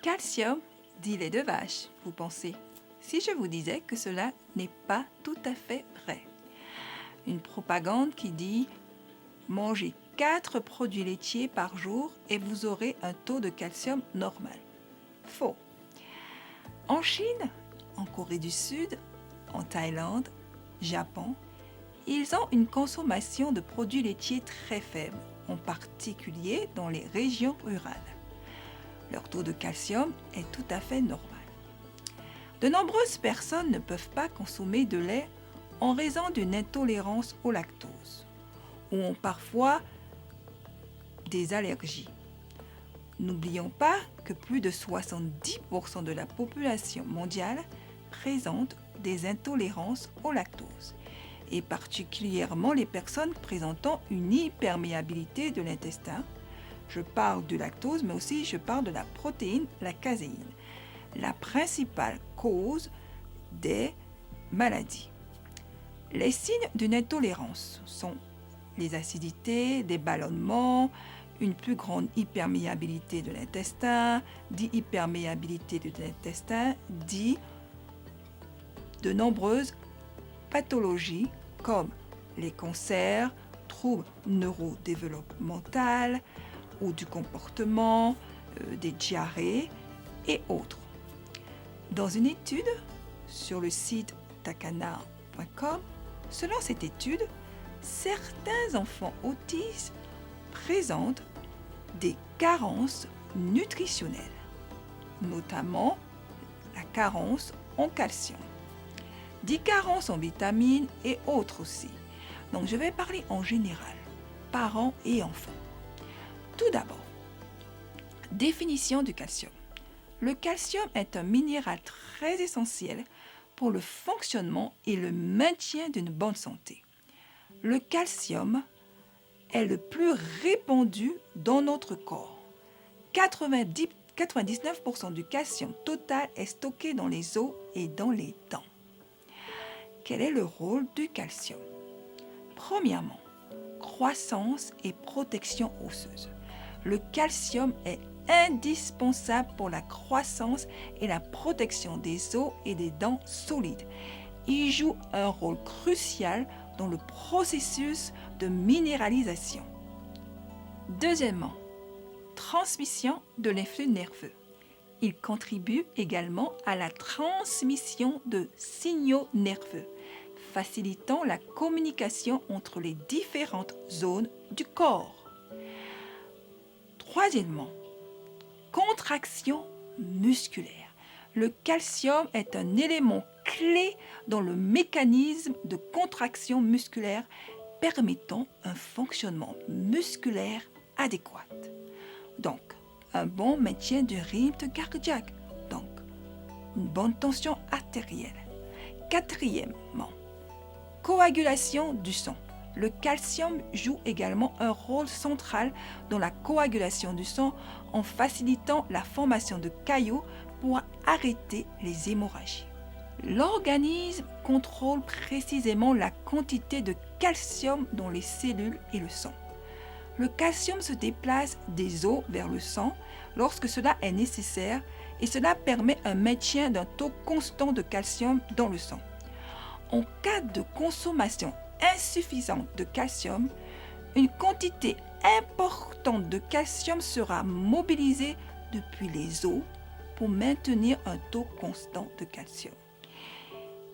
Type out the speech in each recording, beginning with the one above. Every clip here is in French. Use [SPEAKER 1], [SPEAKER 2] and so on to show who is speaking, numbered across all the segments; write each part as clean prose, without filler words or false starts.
[SPEAKER 1] Calcium dit lait de vache, vous pensez? Si je vous disais que cela n'est pas tout à fait vrai. Une propagande qui dit « Mangez 4 produits laitiers par jour et vous aurez un taux de calcium normal ». Faux. En Chine, en Corée du Sud, en Thaïlande, Japon, ils ont une consommation de produits laitiers très faible, en particulier dans les régions rurales. Leur taux de calcium est tout à fait normal. De nombreuses personnes ne peuvent pas consommer de lait en raison d'une intolérance au lactose ou ont parfois des allergies. N'oublions pas que plus de 70% de la population mondiale présente des intolérances au lactose, et particulièrement les personnes présentant une hyperméabilité de l'intestin. Je parle du lactose, mais aussi je parle de la protéine, la caséine, la principale cause des maladies. Les signes d'une intolérance sont les acidités, des ballonnements, une plus grande hyperméabilité de l'intestin, dit hyperméabilité de l'intestin, dit de nombreuses pathologies comme les cancers, troubles neurodéveloppementaux ou du comportement, des diarrhées et autres. Dans une étude sur le site takana.com, selon cette étude, certains enfants autistes présentent des carences nutritionnelles, notamment la carence en calcium, des carences en vitamines et autres aussi. Donc je vais parler en général, parents et enfants. Tout d'abord, définition du calcium. Le calcium est un minéral très essentiel pour le fonctionnement et le maintien d'une bonne santé. Le calcium est le plus répandu dans notre corps. 99% du calcium total est stocké dans les os et dans les dents. Quel est le rôle du calcium? Premièrement, croissance et protection osseuse. Le calcium est indispensable pour la croissance et la protection des os et des dents solides. Il joue un rôle crucial dans le processus de minéralisation. Deuxièmement, transmission de l'influx nerveux. Il contribue également à la transmission de signaux nerveux, facilitant la communication entre les différentes zones du corps. Troisièmement, contraction musculaire. Le calcium est un élément clé dans le mécanisme de contraction musculaire permettant un fonctionnement musculaire adéquat. Donc, un bon maintien du rythme cardiaque, donc une bonne tension artérielle. Quatrièmement, coagulation du sang. Le calcium joue également un rôle central dans la coagulation du sang en facilitant la formation de caillots pour arrêter les hémorragies. L'organisme contrôle précisément la quantité de calcium dans les cellules et le sang. Le calcium se déplace des os vers le sang lorsque cela est nécessaire et cela permet un maintien d'un taux constant de calcium dans le sang. En cas de consommation insuffisante de calcium, une quantité importante de calcium sera mobilisée depuis les os pour maintenir un taux constant de calcium.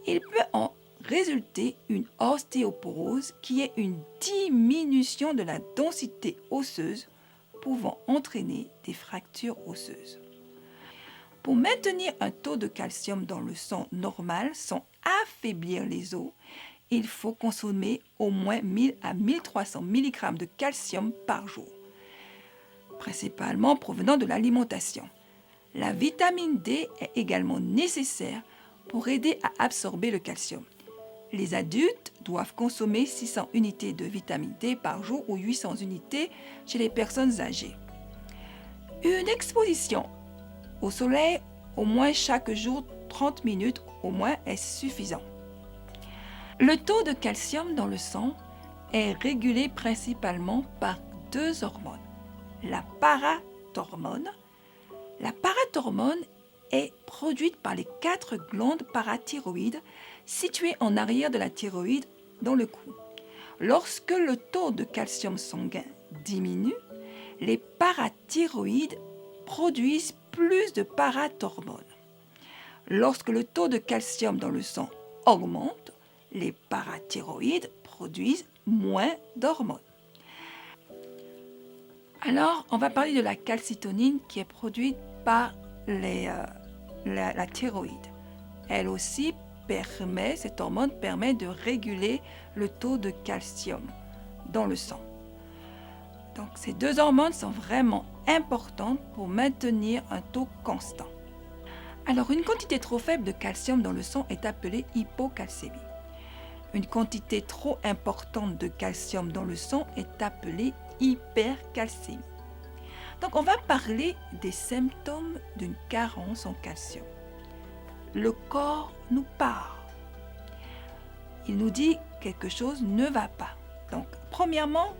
[SPEAKER 1] Il peut en résulter une ostéoporose qui est une diminution de la densité osseuse pouvant entraîner des fractures osseuses. Pour maintenir un taux de calcium dans le sang normal sans affaiblir les os, il faut consommer au moins 1000 à 1300 mg de calcium par jour, principalement provenant de l'alimentation. La vitamine D est également nécessaire pour aider à absorber le calcium. Les adultes doivent consommer 600 unités de vitamine D par jour ou 800 unités chez les personnes âgées. Une exposition au soleil au moins chaque jour 30 minutes au moins est suffisant. Le taux de calcium dans le sang est régulé principalement par deux hormones, la parathormone, La parathormone est produite par les 4 glandes parathyroïdes situées en arrière de la thyroïde dans le cou. Lorsque le taux de calcium sanguin diminue, les parathyroïdes produisent plus de parathormone. Lorsque le taux de calcium dans le sang augmente, les parathyroïdes produisent moins d'hormones. Alors, on va parler de la calcitonine qui est produite par la thyroïde. Elle aussi cette hormone permet de réguler le taux de calcium dans le sang. Donc, ces 2 hormones sont vraiment importantes pour maintenir un taux constant. Alors, une quantité trop faible de calcium dans le sang est appelée hypocalcémie. Une quantité trop importante de calcium dans le sang est appelée hypercalcémie. Donc, on va parler des symptômes d'une carence en calcium. Le corps nous parle. Il nous dit que quelque chose ne va pas. Donc, premièrement,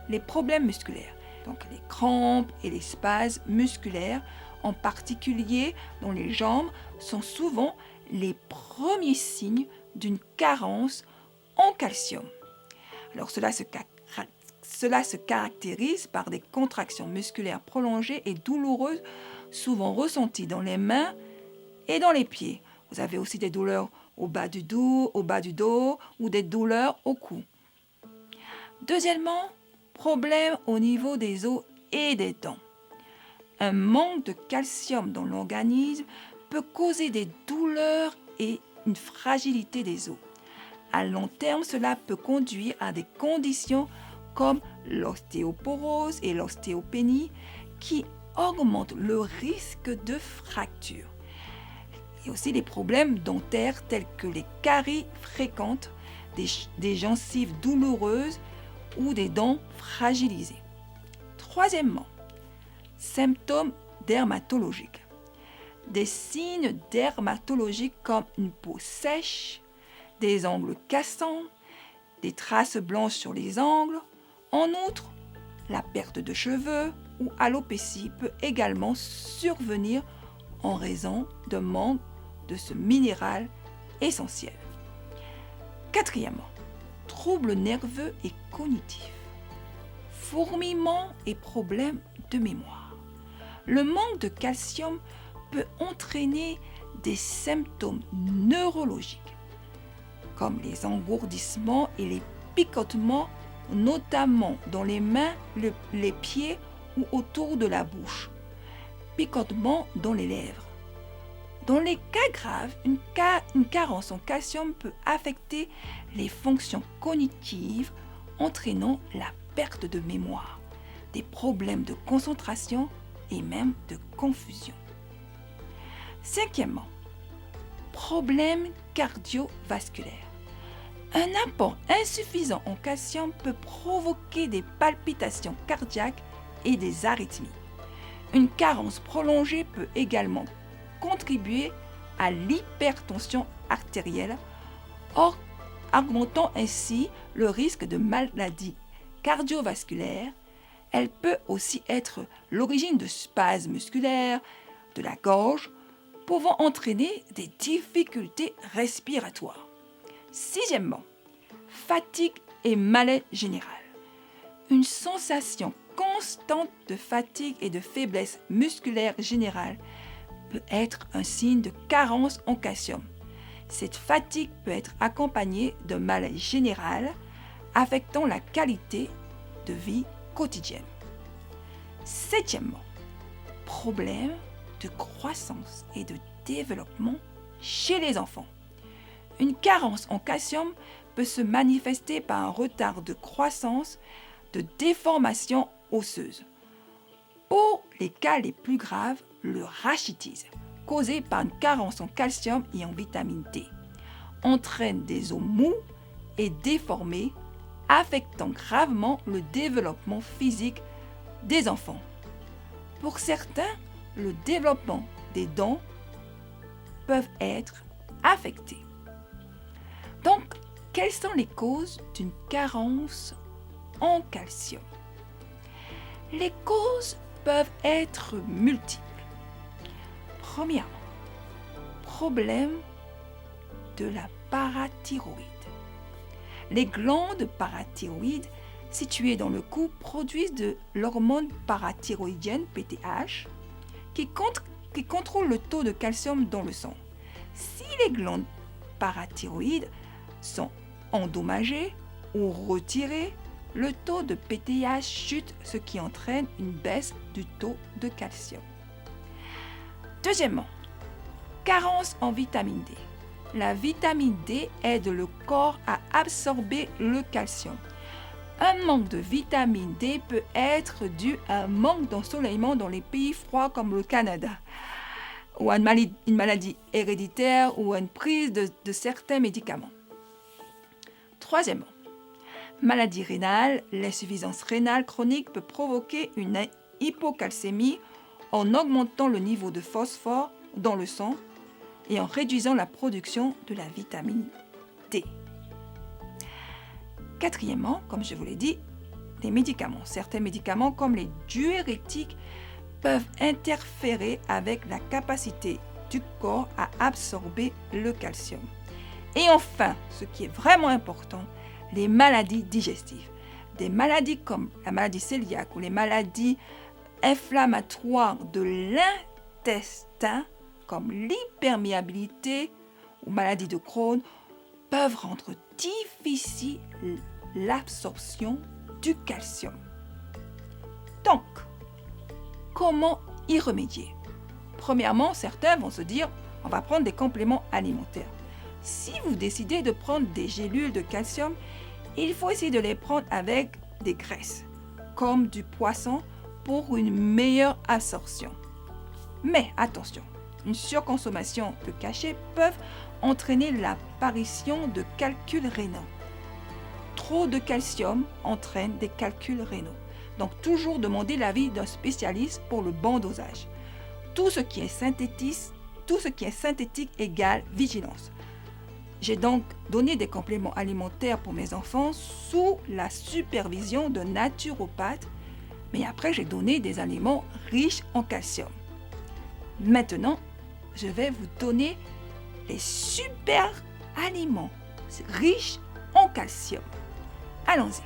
[SPEAKER 1] les problèmes musculaires. Donc, les crampes et les spasmes musculaires, en particulier dans les jambes, sont souvent les premiers signes d'une carence en calcium. Alors, cela se caractérise par des contractions musculaires prolongées et douloureuses, souvent ressenties dans les mains et dans les pieds. Vous avez aussi des douleurs au bas du dos ou des douleurs au cou. Deuxièmement, problème au niveau des os et des dents. Un manque de calcium dans l'organisme peut causer des douleurs et une fragilité des os. À long terme, cela peut conduire à des conditions comme l'ostéoporose et l'ostéopénie qui augmentent le risque de fracture. Il y a aussi des problèmes dentaires tels que les caries fréquentes, des gencives douloureuses ou des dents fragilisées. Troisièmement, symptômes dermatologiques. Des signes dermatologiques comme une peau sèche, des ongles cassants, des traces blanches sur les ongles. En outre, la perte de cheveux ou alopécie peut également survenir en raison d'un manque de ce minéral essentiel. Quatrièmement, troubles nerveux et cognitifs, fourmillements et problèmes de mémoire. Le manque de calcium peut entraîner des symptômes neurologiques comme les engourdissements et les picotements, notamment dans les mains, les pieds ou autour de la bouche. Picotements dans les lèvres. Dans les cas graves, une carence en calcium peut affecter les fonctions cognitives, entraînant la perte de mémoire, des problèmes de concentration et même de confusion. Cinquièmement, problèmes cardiovasculaires. Un apport insuffisant en calcium peut provoquer des palpitations cardiaques et des arythmies. Une carence prolongée peut également contribuer à l'hypertension artérielle, augmentant ainsi le risque de maladies cardiovasculaires. Elle peut aussi être l'origine de spasmes musculaires, de la gorge, pouvant entraîner des difficultés respiratoires. Sixièmement, fatigue et malaise général. Une sensation constante de fatigue et de faiblesse musculaire générale peut être un signe de carence en calcium. Cette fatigue peut être accompagnée d'un malaise général affectant la qualité de vie quotidienne. Septièmement, problème de croissance et de développement chez les enfants. Une carence en calcium peut se manifester par un retard de croissance, de déformation osseuse. Pour les cas les plus graves, le rachitisme, causé par une carence en calcium et en vitamine D, entraîne des os mous et déformés, affectant gravement le développement physique des enfants. Pour certains, le développement des dents peuvent être affectés. Donc, quelles sont les causes d'une carence en calcium? Les causes peuvent être multiples. Premièrement, problème de la parathyroïde. Les glandes parathyroïdes situées dans le cou produisent de l'hormone parathyroïdienne, PTH, qui contrôle le taux de calcium dans le sang. Si les glandes parathyroïdes sont endommagées ou retirées, le taux de PTH chute, ce qui entraîne une baisse du taux de calcium. Deuxièmement, carence en vitamine D. La vitamine D aide le corps à absorber le calcium. Un manque de vitamine D peut être dû à un manque d'ensoleillement dans les pays froids comme le Canada, ou à une maladie héréditaire ou à une prise de certains médicaments. Troisièmement, maladie rénale. L'insuffisance rénale chronique peut provoquer une hypocalcémie en augmentant le niveau de phosphore dans le sang et en réduisant la production de la vitamine D. Quatrièmement, comme je vous l'ai dit, les médicaments. Certains médicaments comme les diurétiques peuvent interférer avec la capacité du corps à absorber le calcium. Et enfin, ce qui est vraiment important, les maladies digestives. Des maladies comme la maladie cœliaque ou les maladies inflammatoires de l'intestin, comme l'hyperméabilité ou maladie de Crohn, peuvent rendre difficile l'absorption du calcium. Donc, comment y remédier? Premièrement, certains vont se dire, on va prendre des compléments alimentaires. Si vous décidez de prendre des gélules de calcium, il faut essayer de les prendre avec des graisses, comme du poisson, pour une meilleure absorption. Mais attention, une surconsommation de cachets peut entraîner l'apparition de calculs rénaux. Trop de calcium entraîne des calculs rénaux. Donc toujours demander l'avis d'un spécialiste pour le bon dosage. Tout ce qui est synthétique égale vigilance. J'ai donc donné des compléments alimentaires pour mes enfants sous la supervision d'un naturopathe, mais après j'ai donné des aliments riches en calcium. Maintenant, je vais vous donner les super aliments riches en calcium. Allons-y.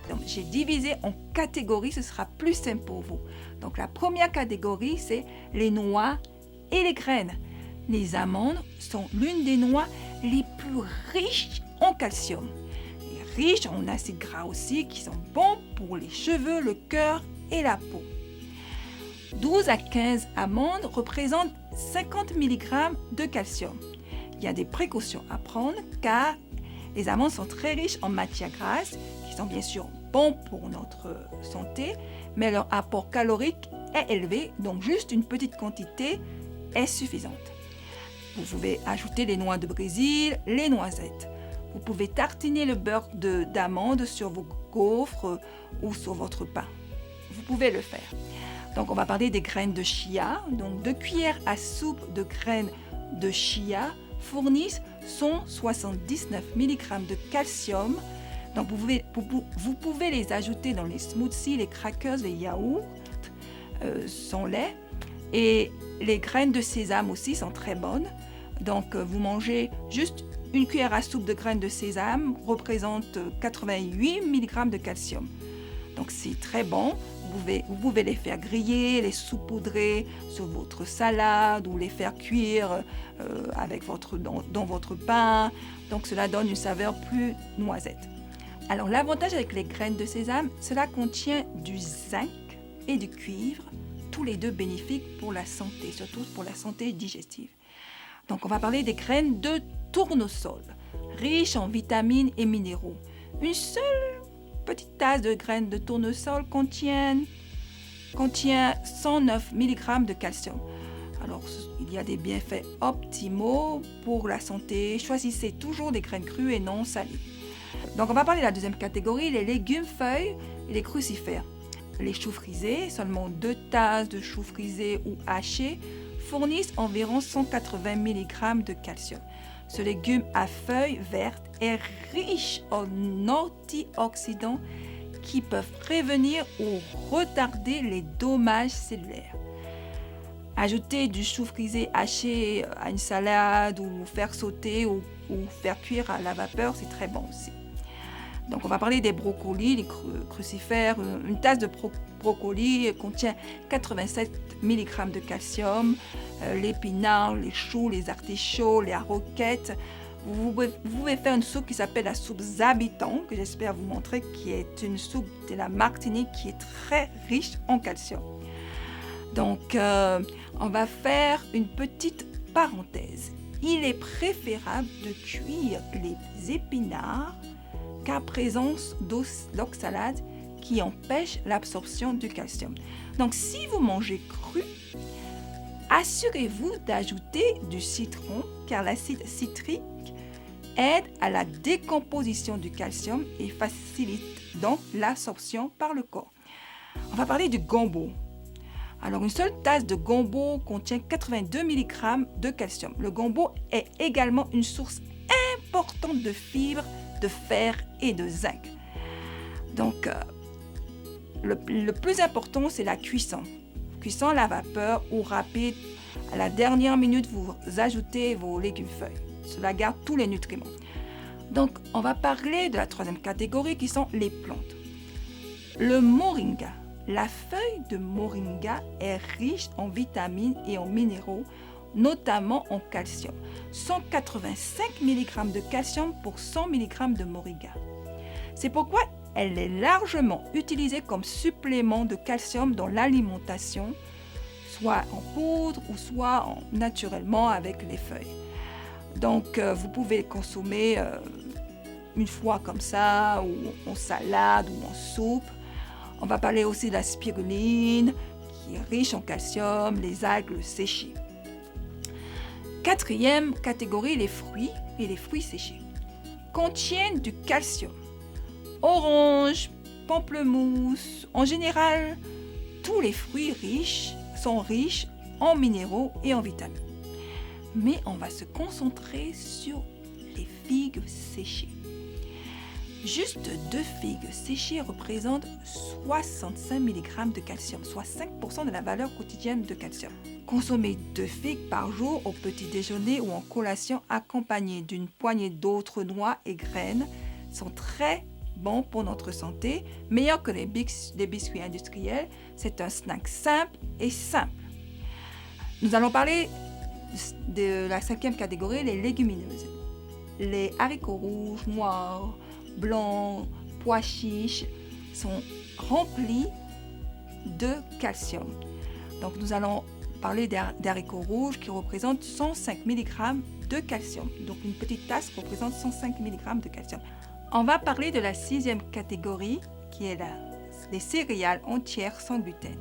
[SPEAKER 1] Donc, j'ai divisé en catégories, ce sera plus simple pour vous. Donc, la première catégorie, c'est les noix et les graines. Les amandes sont l'une des noix les plus riches en calcium. Et riches en acides gras aussi, qui sont bons pour les cheveux, le cœur et la peau. 12 à 15 amandes représentent 50 mg de calcium. Il y a des précautions à prendre car les amandes sont très riches en matières grasses qui sont bien sûr bons pour notre santé, mais leur apport calorique est élevé, donc juste une petite quantité est suffisante. Vous pouvez ajouter les noix de Brésil, les noisettes. Vous pouvez tartiner le beurre d'amande sur vos gaufres ou sur votre pain. Vous pouvez le faire. Donc, on va parler des graines de chia. Donc, 2 cuillères à soupe de graines de chia fournissent 179 mg de calcium. Donc, vous pouvez les ajouter dans les smoothies, les crackers, les yaourts sans lait. Et les graines de sésame aussi sont très bonnes. Donc, vous mangez juste une cuillère à soupe de graines de sésame représente 88 mg de calcium. Donc, c'est très bon. Vous pouvez les faire griller, les saupoudrer sur votre salade ou les faire cuire dans votre pain. Donc, cela donne une saveur plus noisette. Alors, l'avantage avec les graines de sésame, cela contient du zinc et du cuivre, tous les deux bénéfiques pour la santé, surtout pour la santé digestive. Donc, on va parler des graines de tournesol, riches en vitamines et minéraux. Une seule petite tasse de graines de tournesol contient 109 mg de calcium. Alors, il y a des bienfaits optimaux pour la santé. Choisissez toujours des graines crues et non salées. Donc, on va parler de la deuxième catégorie, les légumes, feuilles et les crucifères. Les choux frisés, seulement 2 tasses de choux frisés ou hachés, fournissent environ 180 mg de calcium. Ce légume à feuilles vertes est riche en antioxydants qui peuvent prévenir ou retarder les dommages cellulaires. Ajouter du chou frisé haché à une salade ou faire sauter ou faire cuire à la vapeur, c'est très bon aussi. Donc on va parler des brocolis, les crucifères. Une tasse de brocoli contient 87 mg de calcium. L'épinard, les choux, les artichauts, les roquettes. Vous pouvez faire une soupe qui s'appelle la soupe Zabiton, que j'espère vous montrer, qui est une soupe de la Martinique qui est très riche en calcium. Donc, on va faire une petite parenthèse. Il est préférable de cuire les épinards qu'à présence d'oxalate qui empêche l'absorption du calcium. Donc, si vous mangez cru, assurez-vous d'ajouter du citron car l'acide citrique aide à la décomposition du calcium et facilite donc l'absorption par le corps. On va parler du gombo. Alors, une seule tasse de gombo contient 82 mg de calcium. Le gombo est également une source importante de fibres, de fer et de zinc. Donc, le plus important, c'est la cuisson. Cuisson à la vapeur ou rapide. À la dernière minute, vous ajoutez vos légumes feuilles. Cela garde tous les nutriments. Donc, on va parler de la troisième catégorie qui sont les plantes. Le moringa. La feuille de moringa est riche en vitamines et en minéraux, notamment en calcium. 185 mg de calcium pour 100 mg de moringa. C'est pourquoi elle est largement utilisée comme supplément de calcium dans l'alimentation, soit en poudre ou soit naturellement avec les feuilles. Donc, vous pouvez le consommer une fois comme ça, ou en salade ou en soupe. On va parler aussi de la spiruline, qui est riche en calcium, les algues séchées. Quatrième catégorie, les fruits et les fruits séchés. Contiennent du calcium. Orange, pamplemousse, en général, tous les fruits sont riches en minéraux et en vitamines. Mais on va se concentrer sur les figues séchées. Juste 2 figues séchées représentent 65 mg de calcium, soit 5% de la valeur quotidienne de calcium. Consommez 2 figues par jour au petit déjeuner ou en collation accompagnées d'une poignée d'autres noix et graines sont très bons pour notre santé, meilleurs que les biscuits industriels. C'est un snack simple et simple. Nous allons parler de la 5e catégorie, les légumineuses. Les haricots rouges, noirs, blancs, pois chiches sont remplis de calcium. Donc nous allons parler des haricots rouges qui représentent 105 mg de calcium. Donc une petite tasse représente 105 mg de calcium. On va parler de la 6e catégorie qui est les céréales entières sans gluten,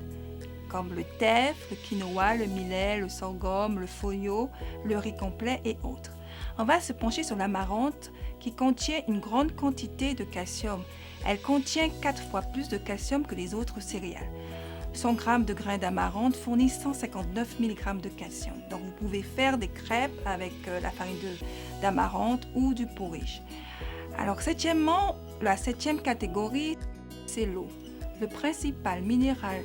[SPEAKER 1] comme le teff, le quinoa, le millet, le sorghum, le folio, le riz complet et autres. On va se pencher sur l'amarante qui contient une grande quantité de calcium. Elle contient 4 fois plus de calcium que les autres céréales. 100 g de grains d'amarante fournissent 159 mg de calcium. Donc vous pouvez faire des crêpes avec la farine d'amarante ou du porridge. Alors la 7e catégorie, c'est l'eau. Le principal minéral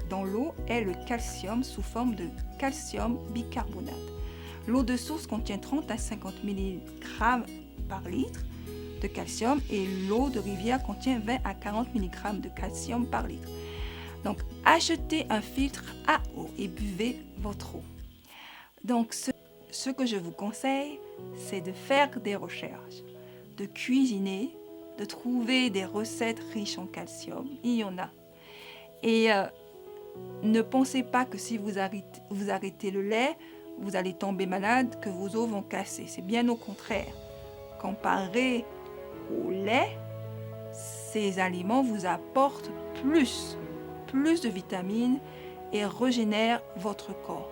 [SPEAKER 1] dans l'eau est le calcium sous forme de calcium bicarbonate. L'eau de source contient 30 à 50 mg par litre de calcium et l'eau de rivière contient 20 à 40 mg de calcium par litre. Donc, achetez un filtre à eau et buvez votre eau. Donc, ce que je vous conseille, c'est de faire des recherches, de cuisiner, de trouver des recettes riches en calcium. Il y en a. Et ne pensez pas que si vous arrêtez le lait, vous allez tomber malade, que vos os vont casser. C'est bien au contraire. Comparé au lait, ces aliments vous apportent plus de vitamines et régénèrent votre corps.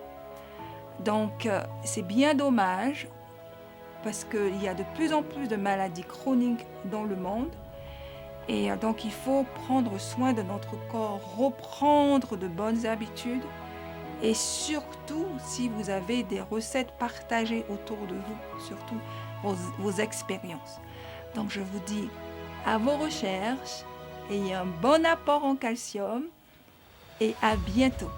[SPEAKER 1] Donc, c'est bien dommage parce qu'il y a de plus en plus de maladies chroniques dans le monde. Et donc, il faut prendre soin de notre corps, reprendre de bonnes habitudes. Et surtout, si vous avez des recettes partagées autour de vous, surtout vos expériences. Donc, je vous dis à vos recherches, ayez un bon apport en calcium et à bientôt.